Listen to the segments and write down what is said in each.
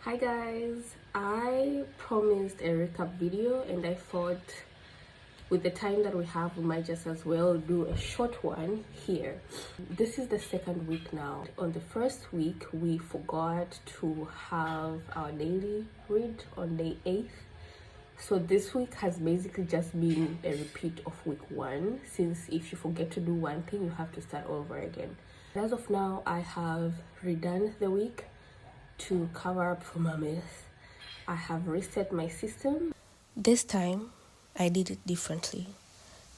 Hi guys, I promised a recap video and I thought with the time that we have we might just as well do a short one here. This is the second week now. On the first week we forgot to have our daily read on day 8th. So this week has basically just been a repeat of week 1, since if you forget to do one thing you have to start over again. As of now I have redone the week to cover up for my mess. I have reset my system. This time I did it differently.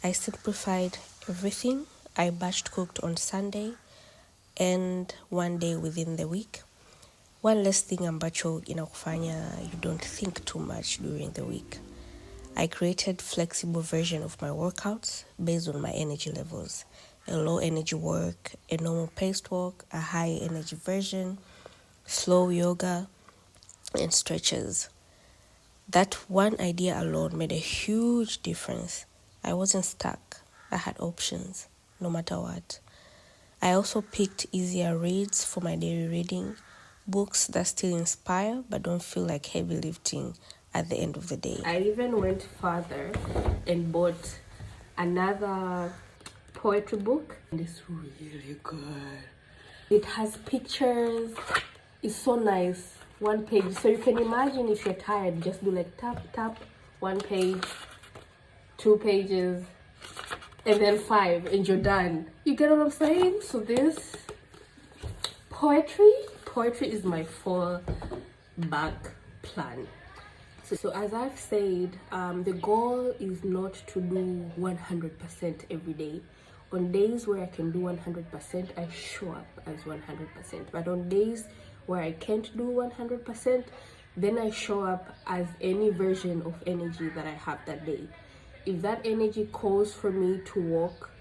I simplified everything. I batch cooked on Sunday and one day within the week. One less thing ambacho inakufanya you don't think too much during the week. I created flexible version of my workouts based on my energy levels. A low energy work, a normal paced walk, a high energy version, slow yoga, and stretches. That one idea alone made a huge difference. I wasn't stuck. I had options, no matter what. I also picked easier reads for my daily reading, books that still inspire but don't feel like heavy lifting at the end of the day. I even went further and bought another poetry book, and it's really good. It has pictures. It's so nice. One page. So you can imagine if you're tired, just do like tap, tap, 1 page, 2 pages, and then 5, and you're done. You get what I'm saying? So this poetry is my fall back plan. So as I've said, the goal is not to do 100% every day. On days where I can do 100%, I show up as 100%. But on days where I can't do 100%, then I show up as any version of energy that I have that day. If that energy calls for me to walk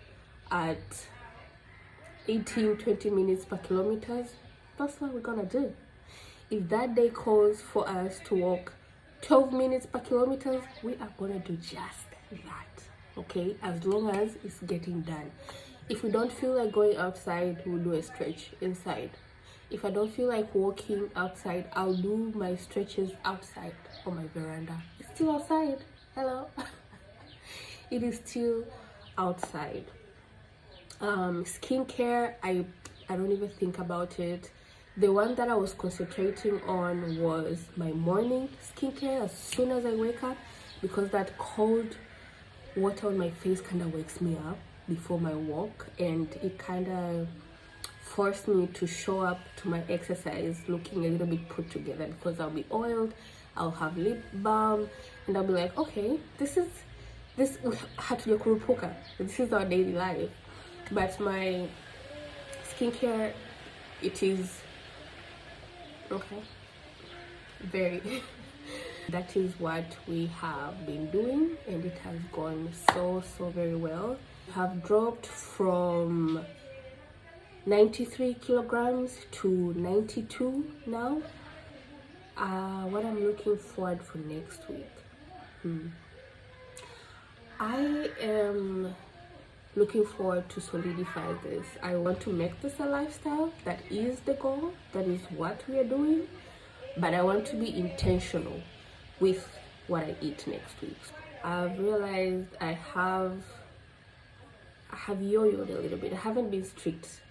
at 18-20 minutes per kilometer, that's what we're gonna do. If that day calls for us to walk 12 minutes per kilometer, we are gonna do just that, okay? As long as it's getting done. If we don't feel like going outside, we'll do a stretch inside. If I don't feel like walking outside, I'll do my stretches outside on my veranda. It's still outside. Hello. It is still outside. Skincare, I don't even think about it. The one that I was concentrating on was my morning skincare as soon as I wake up, because that cold water on my face kind of wakes me up before my walk, and it kind of forced me to show up to my exercise looking a little bit put together, because I'll be oiled, I'll have lip balm, and I'll be like, okay, this is our daily life. But my skincare, it is okay, very that is what we have been doing, and it has gone so very well. I have dropped from 93 kilograms to 92 now. What I'm looking forward for next week, I am looking forward to solidify this. I want to make this a lifestyle. That is the goal. That is what we are doing. But I want to be intentional with what I eat next week. I've realized I have yo-yoed a little bit. I haven't been strict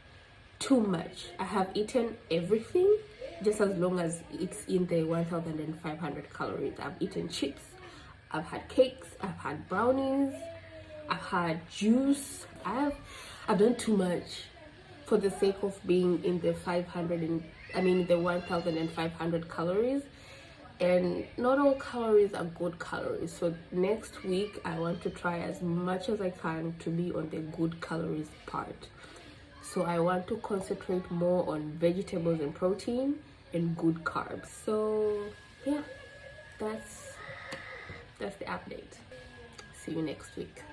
too much. I have eaten everything just as long as it's in the 1,500 calories. I've eaten chips, I've had cakes, I've had brownies, I've had juice. I've done too much for the sake of being in the 1,500 calories, and not all calories are good calories. So next week I want to try as much as I can to be on the good calories part. So I want to concentrate more on vegetables and protein and good carbs. So yeah, that's the update. See you next week.